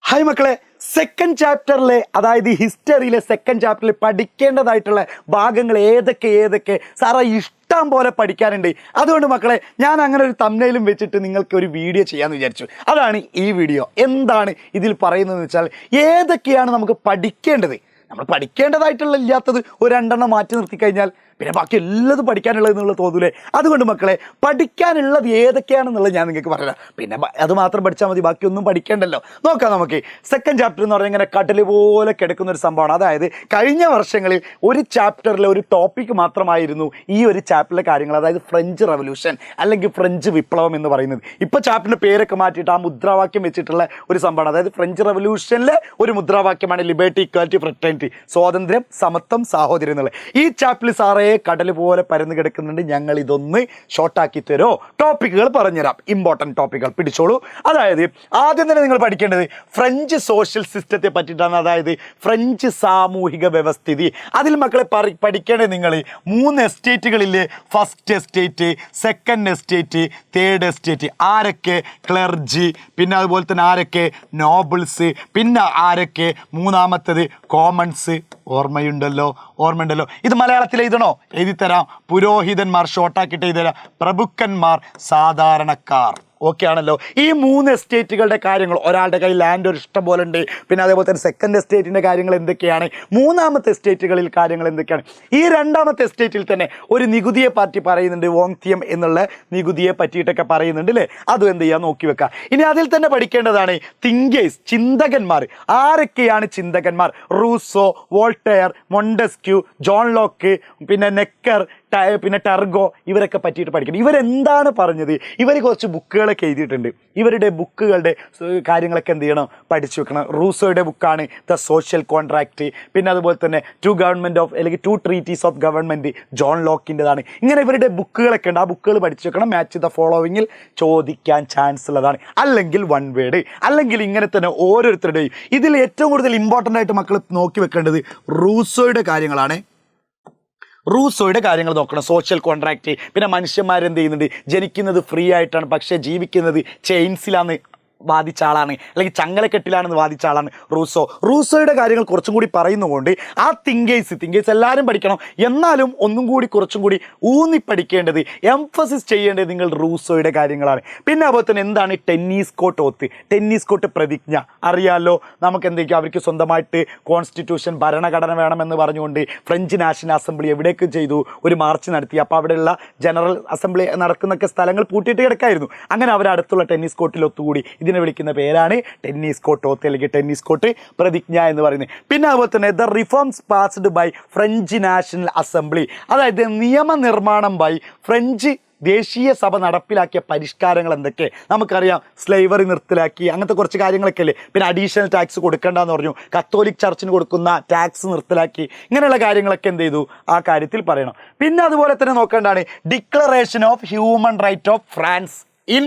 Hi മക്കളെ, second ചാപ്റ്ററിലെ അതായത് ഹിസ്റ്ററിയിലെ second ചാപ്റ്ററിൽ പഠിക്കേണ്ടതായിട്ടുള്ള ഭാഗങ്ങൾ ഏതൊക്കെ സാറേ ഇഷ്ടം പോലെ പഠിക്കാനുണ്ട്. അതുകൊണ്ട് മക്കളെ ഞാൻ അങ്ങനെ ഒരു തംബ്നെയിലും വെച്ചിട്ട് നിങ്ങൾക്ക് ഒരു വീഡിയോ ചെയ്യാമെന്ന് വിചാരിച്ചു. അതാണ് ഈ വീഡിയോ. എന്താണ് ഇതിൽ പറയുന്നതെന്ന് വെച്ചാൽ ഏതൊക്കെയാണ് നമുക്ക് പഠിക്കേണ്ടത്. നമ്മൾ പഠിക്കേണ്ടതായിട്ടുള്ള ഇല്ലാത്തത് ഒരു രണ്ടെണ്ണം മാറ്റി നിർത്തി കഴിഞ്ഞാൽ പിന്നെ ബാക്കി എല്ലാതും പഠിക്കാനുള്ളത് എന്നുള്ളത് തോന്നൂലേ. അതുകൊണ്ട് മക്കളെ പഠിക്കാനുള്ളത് ഏതൊക്കെയാണെന്നുള്ളത് ഞാൻ നിങ്ങൾക്ക് പറയാം. പിന്നെ അത് മാത്രം പഠിച്ചാൽ മതി, ബാക്കിയൊന്നും പഠിക്കേണ്ടല്ലോ. നോക്കാം നമുക്ക്. സെക്കൻഡ് ചാപ്റ്റർ എന്ന് പറഞ്ഞാൽ ഇങ്ങനെ കടൽ പോലെ കിടക്കുന്ന ഒരു സംഭവമാണ്. അതായത് കഴിഞ്ഞ വർഷങ്ങളിൽ ഒരു ചാപ്റ്ററിലെ ഒരു ടോപ്പിക് മാത്രമായിരുന്നു ഈ ഒരു ചാപ്റ്ററിലെ കാര്യങ്ങൾ, അതായത് ഫ്രഞ്ച് റവല്യൂഷൻ അല്ലെങ്കിൽ ഫ്രഞ്ച് വിപ്ലവം എന്ന് പറയുന്നത്. ഇപ്പോൾ ചാപ്റ്ററിൻ്റെ പേരൊക്കെ മാറ്റിയിട്ട് ആ മുദ്രാവാക്യം വെച്ചിട്ടുള്ള ഒരു സംഭവമാണ്. അതായത് ഫ്രഞ്ച് റവല്യൂഷനിലെ ഒരു മുദ്രാവാക്യമാണ് ലിബർട്ടി, ഇക്വാലിറ്റി, ഫ്രറ്റേണിറ്റി, സ്വാതന്ത്ര്യം, സമത്വം, സാഹോദര്യം എന്നുള്ളത്. ഈ ചാപ്റ്ററിൽ സാറേ കടൽ പോലെ പരന്ന് കിടക്കുന്നുണ്ട്. ഞങ്ങൾ ഇതൊന്ന് ഷോർട്ടാക്കി തരോ, ടോപ്പിക്കുകൾ പറഞ്ഞുതരാം. ഇമ്പോർട്ടൻറ്റ് ടോപ്പിക്കുകൾ പിടിച്ചോളൂ. അതായത് ആദ്യം തന്നെ നിങ്ങൾ പഠിക്കേണ്ടത് ഫ്രഞ്ച് സോഷ്യൽ സിസ്റ്റത്തെ പറ്റിയിട്ടാണ്. അതായത് ഫ്രഞ്ച് സാമൂഹിക വ്യവസ്ഥിതി. അതിൽ മക്കളെ പഠിക്കേണ്ടത് നിങ്ങൾ 3 എസ്റ്റേറ്റുകളില്ലേ. First estate, second estate, third estate. ആരൊക്കെ? ക്ലർജി. പിന്നെ അതുപോലെ തന്നെ ആരൊക്കെ? നോബിൾസ്. പിന്നെ ആരൊക്കെ? മൂന്നാമത്തത് കോമൺസ്. ഓർമ്മയുണ്ടല്ലോ. ഇത് മലയാളത്തിൽ എഴുതണോ? എഴുതിത്തരാം. പുരോഹിതന്മാർ ഷോർട്ടാക്കിയിട്ട് എഴുതിത്തരാം. പ്രഭുക്കന്മാർ, സാധാരണക്കാർ. ഓക്കെ ആണല്ലോ. ഈ 3 എസ്റ്റേറ്റുകളുടെ കാര്യങ്ങൾ, ഒരാളുടെ കയ്യിൽ ലാൻഡ് ഒരു ഇഷ്ടം പോലെ ഉണ്ട്. പിന്നെ അതേപോലെ തന്നെ സെക്കൻഡ് എസ്റ്റേറ്റിൻ്റെ കാര്യങ്ങൾ എന്തൊക്കെയാണ്, മൂന്നാമത്തെ എസ്റ്റേറ്റുകളിൽ കാര്യങ്ങൾ എന്തൊക്കെയാണ്. ഈ രണ്ടാമത്തെ എസ്റ്റേറ്റിൽ തന്നെ ഒരു നികുതിയെ പറ്റി പറയുന്നുണ്ട്. വോങ്തിയം എന്നുള്ള നികുതിയെ പറ്റിയിട്ടൊക്കെ പറയുന്നുണ്ട് അല്ലേ. അതും എന്ത് ചെയ്യാൻ നോക്കി വെക്കാം. ഇനി അതിൽ തന്നെ പഠിക്കേണ്ടതാണ് തിങ്കേഴ്സ്, ചിന്തകന്മാർ. ആരൊക്കെയാണ് ചിന്തകന്മാർ? Rousseau, Voltaire, Montesquieu, John Locke, പിന്നെ നെക്കർ, പിന്നെ ടർഗോ, ഇവരൊക്കെ പറ്റിയിട്ട് പഠിക്കണം. ഇവരെന്താണ് പറഞ്ഞത്? ഇവർ കുറച്ച് ബുക്കുകളൊക്കെ എഴുതിയിട്ടുണ്ട്. ഇവരുടെ ബുക്കുകളുടെ കാര്യങ്ങളൊക്കെ എന്ത് ചെയ്യണം? പഠിച്ചു വെക്കണം. റൂസോയുടെ ബുക്കാണ് ദ സോഷ്യൽ കോൺട്രാക്റ്റ്. പിന്നെ അതുപോലെ തന്നെ two treatises of government John ലോക്കിൻ്റെതാണ്. ഇങ്ങനെ ഇവരുടെ ബുക്കുകളൊക്കെ ഉണ്ട്. ആ ബുക്കുകൾ പഠിച്ചു വെക്കണം. മാച്ച് ദ ഫോളോവിങ്ങിൽ ചോദിക്കാൻ ചാൻസ് ഉള്ളതാണ്. അല്ലെങ്കിൽ വൺ വേർഡ്, അല്ലെങ്കിൽ ഇങ്ങനെ തന്നെ ഓരോരുത്തരുടെയും. ഇതിൽ ഏറ്റവും കൂടുതൽ ഇമ്പോർട്ടൻ്റ് ആയിട്ട് മക്കൾ നോക്കി വെക്കേണ്ടത് റൂസോയുടെ കാര്യങ്ങളാണ്. റൂസോയുടെ കാര്യങ്ങൾ നോക്കണം. Social contract. പിന്നെ മനുഷ്യന്മാരെന്ത് ചെയ്യുന്നുണ്ട്? ജനിക്കുന്നത് ഫ്രീ ആയിട്ടാണ്, പക്ഷേ ജീവിക്കുന്നത് ചെയിൻസിലാന്ന് വാദിച്ച ആളാണ്, അല്ലെങ്കിൽ ചങ്ങലക്കെട്ടിലാണെന്ന് വാദിച്ച ആളാണ് റൂസോയുടെ കാര്യങ്ങൾ കുറച്ചും കൂടി പറയുന്നതുകൊണ്ട് ആ തിങ്കേഴ്സ് എല്ലാവരും പഠിക്കണം. എന്നാലും ഒന്നും കൂടി കുറച്ചും കൂടി ഊന്നി പഠിക്കേണ്ടത്, എംഫസിസ് ചെയ്യേണ്ടത് നിങ്ങൾ റൂസോയുടെ കാര്യങ്ങളാണ്. പിന്നെ അതുപോലെ തന്നെ എന്താണ് ടെന്നീസ് കോട്ട് ഓത്ത്, ടെന്നീസ് കോട്ട് പ്രതിജ്ഞ അറിയാമല്ലോ. നമുക്ക് എന്തൊക്കെയാണ്, അവർക്ക് സ്വന്തമായിട്ട് കോൺസ്റ്റിറ്റ്യൂഷൻ, ഭരണഘടന വേണമെന്ന് പറഞ്ഞുകൊണ്ട് ഫ്രഞ്ച് നാഷണൽ അസംബ്ലി എവിടേക്ക് ചെയ്തു? ഒരു മാർച്ച് നടത്തി. അപ്പോൾ അവിടെയുള്ള ജനറൽ അസംബ്ലി നടക്കുന്നൊക്കെ സ്ഥലങ്ങൾ പൂട്ടിയിട്ട് കിടക്കായിരുന്നു. അങ്ങനെ അവർ അടുത്തുള്ള ടെന്നീസ് കോർട്ടിൽ ഒത്തുകൂടി. ഇതിനെ വിളിക്കുന്ന പേരാണ് ടെന്നീസ് കോട്ട് ഓത്ത് അല്ലെങ്കിൽ ടെന്നീസ് കോട്ട് പ്രതിജ്ഞ എന്ന് പറയുന്നത്. പിന്നെ അതുപോലെ തന്നെ the reforms passed by French National Assembly, അതായത് നിയമനിർമ്മാണം ബൈ ഫ്രഞ്ച് ദേശീയ സഭ നടപ്പിലാക്കിയ പരിഷ്കാരങ്ങൾ എന്തൊക്കെ നമുക്കറിയാം. സ്ലേവറി നിർത്തലാക്കി, അങ്ങനത്തെ കുറച്ച് കാര്യങ്ങളൊക്കെ അല്ലേ. പിന്നെ അഡീഷണൽ ടാക്സ് കൊടുക്കേണ്ടെന്ന് പറഞ്ഞു. കത്തോലിക് ചർച്ചിന് കൊടുക്കുന്ന ടാക്സ് നിർത്തലാക്കി. ഇങ്ങനെയുള്ള കാര്യങ്ങളൊക്കെ എന്ത് ചെയ്തു? ആ കാര്യത്തിൽ പറയണം. പിന്നെ അതുപോലെ തന്നെ നോക്കേണ്ടതാണ് declaration of human right of France in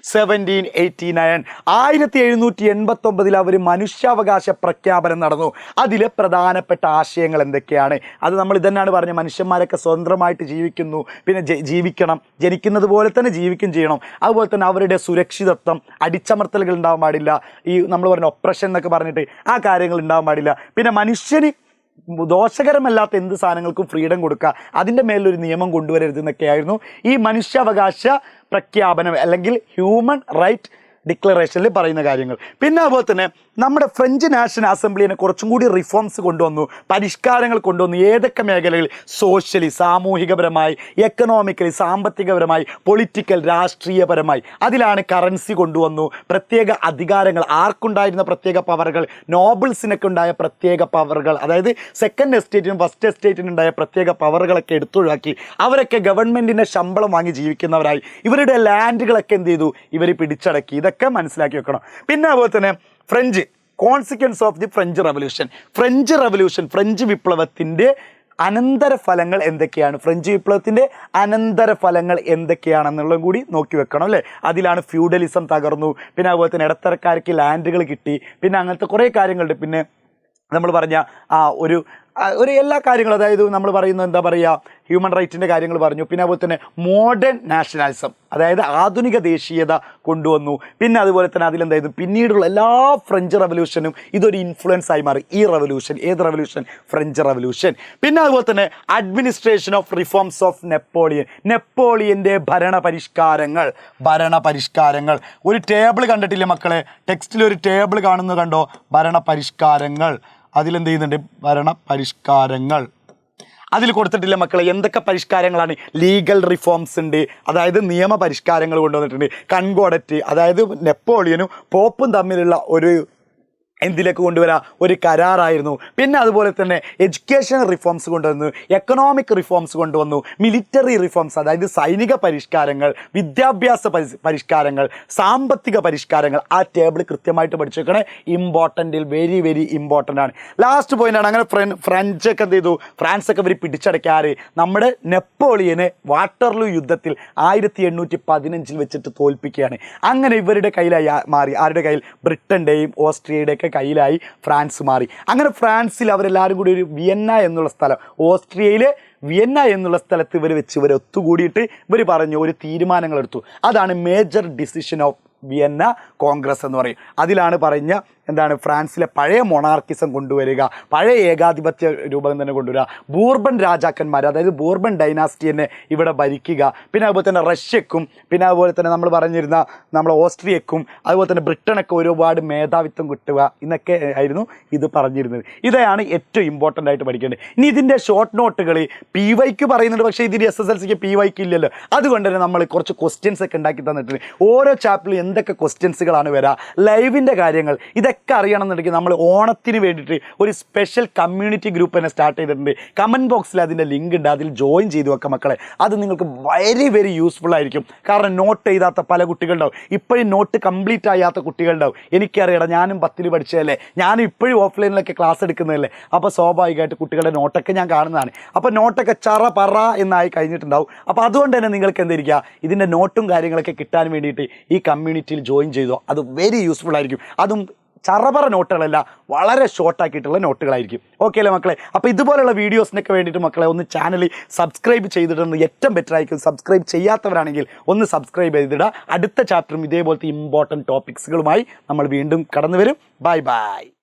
1789. 1789 അവർ മനുഷ്യാവകാശ പ്രഖ്യാപനം നടന്നു. അതിലെ പ്രധാനപ്പെട്ട ആശയങ്ങൾ എന്തൊക്കെയാണ്? അത് നമ്മൾ ഇതന്നെയാണ് പറഞ്ഞത്. മനുഷ്യന്മാരൊക്കെ സ്വതന്ത്രമായിട്ട് ജീവിക്കുന്നു, പിന്നെ ജീവിക്കണം, ജനിക്കുന്നത് പോലെ തന്നെ ജീവിക്കും ചെയ്യണം. അതുപോലെ തന്നെ അവരുടെ സുരക്ഷിതത്വം, അടിച്ചമർത്തലുകൾ ഉണ്ടാവാൻ പാടില്ല. ഈ നമ്മൾ പറഞ്ഞ ഒപ്രഷൻ എന്നൊക്കെ പറഞ്ഞിട്ട് ആ കാര്യങ്ങൾ ഉണ്ടാവാൻ പാടില്ല. പിന്നെ മനുഷ്യന് ദോഷകരമല്ലാത്ത എന്ത് സാധനങ്ങൾക്കും ഫ്രീഡം കൊടുക്കുക, അതിൻ്റെ മേലൊരു നിയമം കൊണ്ടുവരരുത് എന്നൊക്കെയായിരുന്നു ഈ മനുഷ്യാവകാശ പ്രഖ്യാപനം അല്ലെങ്കിൽ ഹ്യൂമൻ റൈറ്റ് ഡിക്ലറേഷനിൽ പറയുന്ന കാര്യങ്ങൾ. പിന്നെ അതുപോലെ തന്നെ നമ്മുടെ ഫ്രഞ്ച് നാഷണൽ അസംബ്ലിയെ കുറച്ചും കൂടി റിഫോംസ് കൊണ്ടുവന്നു, പരിഷ്കാരങ്ങൾ കൊണ്ടുവന്നു. ഏതൊക്കെ മേഖലകളിൽ? സോഷ്യലി, സാമൂഹികപരമായി, എക്കണോമിക്കലി, സാമ്പത്തികപരമായി, പൊളിറ്റിക്കൽ, രാഷ്ട്രീയപരമായി. അതിലാണ് കറൻസി കൊണ്ടുവന്നു. പ്രത്യേക അധികാരങ്ങൾ, ആർക്കുണ്ടായിരുന്ന പ്രത്യേക പവറുകൾ, നോബിൾസിനൊക്കെ ഉണ്ടായ പ്രത്യേക പവറുകൾ, അതായത് സെക്കൻഡ് എസ്റ്റേറ്റിനും ഫസ്റ്റ് എസ്റ്റേറ്റിനും ഉണ്ടായ പ്രത്യേക പവറുകളൊക്കെ എടുത്തൊഴിവാക്കി. അവരൊക്കെ ഗവൺമെൻറ്റിൻ്റെ ശമ്പളം വാങ്ങി ജീവിക്കുന്നവരായി. ഇവരുടെ ലാൻഡുകളൊക്കെ എന്ത് ചെയ്തു? ഇവർ പിടിച്ചടക്കി. ഇതൊക്കെ മനസ്സിലാക്കി വെക്കണം. പിന്നെ അതുപോലെ തന്നെ French consequence of the French revolution, French വിപ്ലവത്തിൻ്റെ അനന്തരഫലങ്ങൾ എന്തൊക്കെയാണ്? ഫ്രഞ്ച് വിപ്ലവത്തിൻ്റെ അനന്തരഫലങ്ങൾ എന്തൊക്കെയാണെന്നുള്ളതും കൂടി നോക്കി വെക്കണം അല്ലേ. അതിലാണ് ഫ്യൂഡലിസം തകർന്നു. പിന്നെ അതുപോലെ തന്നെ ഇടത്തരക്കാർക്ക് ലാൻഡുകൾ കിട്ടി. പിന്നെ അങ്ങനത്തെ കുറേ കാര്യങ്ങളുണ്ട്. പിന്നെ നമ്മൾ പറഞ്ഞ ഒരു ഒരു എല്ലാ കാര്യങ്ങളും, അതായത് നമ്മൾ പറയുന്നത് എന്താ പറയുക, ഹ്യൂമൻ റൈറ്റിൻ്റെ കാര്യങ്ങൾ പറഞ്ഞു. പിന്നെ അതുപോലെ തന്നെ മോഡേൺ നാഷണലിസം, അതായത് ആധുനിക ദേശീയത കൊണ്ടുവന്നു. പിന്നെ അതുപോലെ തന്നെ അതിലെന്തായിരുന്നു, പിന്നീടുള്ള എല്ലാ ഫ്രഞ്ച് റവല്യൂഷനും ഇതൊരു ഇൻഫ്ലുവൻസ് ആയി മാറി. ഈ റവല്യൂഷൻ, ഏത് റവല്യൂഷൻ? French revolution. പിന്നെ അതുപോലെ തന്നെ അഡ്മിനിസ്ട്രേഷൻ ഓഫ് റിഫോംസ് ഓഫ് നെപ്പോളിയൻ്റെ ഭരണപരിഷ്കാരങ്ങൾ. ഒരു ടേബിൾ കണ്ടിട്ടില്ലേ മക്കളെ? ടെക്സ്റ്റിൽ ഒരു ടേബിൾ കാണുന്നത് കണ്ടോ? ഭരണപരിഷ്കാരങ്ങൾ. അതിലെന്ത് ചെയ്യുന്നുണ്ട്? ഭരണപരിഷ്കാരങ്ങൾ. അതിൽ കൊടുത്തിട്ടില്ല മക്കളെ എന്തൊക്കെ പരിഷ്കാരങ്ങളാണ്? ലീഗൽ റിഫോംസ് ഉണ്ട്, അതായത് നിയമ പരിഷ്കാരങ്ങൾ കൊണ്ടുവന്നിട്ടുണ്ട്. കൺകോർഡറ്റ്, അതായത് നെപ്പോളിയനും പോപ്പും തമ്മിലുള്ള ഒരു എന്തിലേക്ക് കൊണ്ടുവരാം? ഒരു കരാറായിരുന്നു. പിന്നെ അതുപോലെ തന്നെ എഡ്യൂക്കേഷൻ റിഫോംസ് കൊണ്ടുവന്നു, എക്കണോമിക് റിഫോംസ് കൊണ്ടുവന്നു, മിലിറ്ററി റിഫോംസ്, അതായത് സൈനിക പരിഷ്കാരങ്ങൾ, വിദ്യാഭ്യാസ പരിഷ്കാരങ്ങൾ, സാമ്പത്തിക പരിഷ്കാരങ്ങൾ. ആ ടേബിൾ കൃത്യമായിട്ട് പഠിച്ചു വെക്കണേ. ഇമ്പോർട്ടൻ്റ്, വെരി വെരി ഇമ്പോർട്ടൻ്റ് ആണ്. ലാസ്റ്റ് പോയിൻ്റാണ്, അങ്ങനെ ഫ്രഞ്ചൊക്കെ എന്ത് ചെയ്തു? ഫ്രാൻസൊക്കെ ഇവർ പിടിച്ചടക്കാറ് നമ്മുടെ നെപ്പോളിയനെ വാട്ടർലൂ യുദ്ധത്തിൽ 1815 വെച്ചിട്ട് തോൽപ്പിക്കുകയാണ്. അങ്ങനെ ഇവരുടെ കയ്യിലായി മാറി. ആരുടെ കയ്യിൽ? ബ്രിട്ടൻ്റെയും ഓസ്ട്രിയയുടെയൊക്കെ കയ്യിലായി ഫ്രാൻസ് മാറി. അങ്ങനെ ഫ്രാൻസിൽ അവരെല്ലാവരും കൂടി ഒരു വിയന്ന എന്നുള്ള സ്ഥലം, ഓസ്ട്രിയയിലെ വിയന്ന എന്നുള്ള സ്ഥലത്ത് ഇവർ വെച്ച് ഇവർ ഒത്തുകൂടിയിട്ട് ഇവർ പറഞ്ഞു, ഒരു തീരുമാനങ്ങൾ എടുത്തു. അതാണ് major decision of Vienna Congress എന്ന് പറയും. അതിലാണ് പറഞ്ഞ എന്താണ്, ഫ്രാൻസിലെ പഴയ മൊണാർക്കിസം കൊണ്ടുവരിക, പഴയ ഏകാധിപത്യ രൂപം തന്നെ കൊണ്ടുവരിക, ബൂർബൻ രാജാക്കന്മാർ, അതായത് ബൂർബൻ ഡൈനാസ്റ്റിയെ ഇവിടെ ഭരിക്കുക. പിന്നെ അതുപോലെ തന്നെ റഷ്യക്കും, പിന്നെ അതുപോലെ തന്നെ നമ്മൾ പറഞ്ഞിരുന്ന നമ്മൾ ഓസ്ട്രിയക്കും, അതുപോലെ തന്നെ ബ്രിട്ടനൊക്കെ ഒരുപാട് മേധാവിത്വം കിട്ടുക എന്നൊക്കെ ആയിരുന്നു ഇത് പറഞ്ഞിരുന്നത്. ഇതാണ് ഏറ്റവും ഇമ്പോർട്ടൻ്റ് ആയിട്ട് പഠിക്കേണ്ടത്. ഇനി ഇതിൻ്റെ ഷോർട്ട് നോട്ടുകൾ PYക്ക് പറയുന്നുണ്ട്, പക്ഷേ ഇതിന് SSLCക്ക് PYക്ക് ഇല്ലല്ലോ. അതുകൊണ്ട് തന്നെ നമ്മൾ കുറച്ച് ക്വസ്റ്റ്യൻസ് ഒക്കെ ഉണ്ടാക്കി തന്നിട്ടുണ്ട്. ഓരോ ചാപ്റ്ററിലും എന്തൊക്കെ ക്വസ്റ്റ്യൻസുകളാണ് വരിക, ലൈവിൻ്റെ കാര്യങ്ങൾ, ഇതൊക്കെ അറിയണം എന്നുണ്ടെങ്കിൽ നമ്മൾ ഓണത്തിന് വേണ്ടിയിട്ട് ഒരു സ്പെഷ്യൽ കമ്മ്യൂണിറ്റി ഗ്രൂപ്പ് തന്നെ സ്റ്റാർട്ട് ചെയ്തിട്ടുണ്ട്. കമൻറ്റ് ബോക്സിൽ അതിൻ്റെ ലിങ്ക് ഉണ്ട്, അതിൽ ജോയിൻ ചെയ്തു വെക്കാം മക്കളെ. അത് നിങ്ങൾക്ക് വെരി വെരി യൂസ്ഫുൾ ആയിരിക്കും. കാരണം നോട്ട് എഴുതാത്ത പല കുട്ടികളുണ്ടാവും, ഇപ്പോഴും നോട്ട് കംപ്ലീറ്റ് ആകാത്ത കുട്ടികളുണ്ടാവും. എനിക്കറിയണം, ഞാനും 10ൽ പഠിച്ചതല്ലേ, ഞാനും ഇപ്പോഴും ഓഫ്ലൈനിലൊക്കെ ക്ലാസ് എടുക്കുന്നതല്ലേ. അപ്പോൾ സ്വാഭാവികമായിട്ട് കുട്ടികളുടെ നോട്ടൊക്കെ ഞാൻ കാണുന്നതാണ്. അപ്പോൾ നോട്ടൊക്കെ ചറ പറ എന്നായി കഴിഞ്ഞിട്ടുണ്ടാവും. അപ്പോൾ അതുകൊണ്ട് തന്നെ നിങ്ങൾക്ക് എന്തായിരിക്കുക, ഇതിൻ്റെ നോട്ടും കാര്യങ്ങളൊക്കെ കിട്ടാൻ വേണ്ടിയിട്ട് ഈ കമ്മ്യൂണിറ്റിയിൽ ജോയിൻ ചെയ്തോ, അത് വെരി യൂസ്ഫുൾ ആയിരിക്കും. അതും ചറപറ നോട്ടുകളല്ല, വളരെ ഷോർട്ടാക്കിയിട്ടുള്ള നോട്ടുകളായിരിക്കും. ഓക്കെ അല്ലേ മക്കളെ? അപ്പോൾ ഇതുപോലുള്ള വീഡിയോസിനൊക്കെ വേണ്ടിയിട്ട് മക്കളെ ഒന്ന് ചാനൽ സബ്സ്ക്രൈബ് ചെയ്തിട്ടൊന്ന് ഏറ്റവും ബെറ്റർ ആയിരിക്കും. സബ്സ്ക്രൈബ് ചെയ്യാത്തവരാണെങ്കിൽ ഒന്ന് സബ്സ്ക്രൈബ് ചെയ്തിടുക. അടുത്ത ചാപ്റ്ററും ഇതേപോലത്തെ ഇമ്പോർട്ടൻറ്റ് ടോപ്പിക്സുകളുമായി നമ്മൾ വീണ്ടും കടന്നു വരും. Bye bye.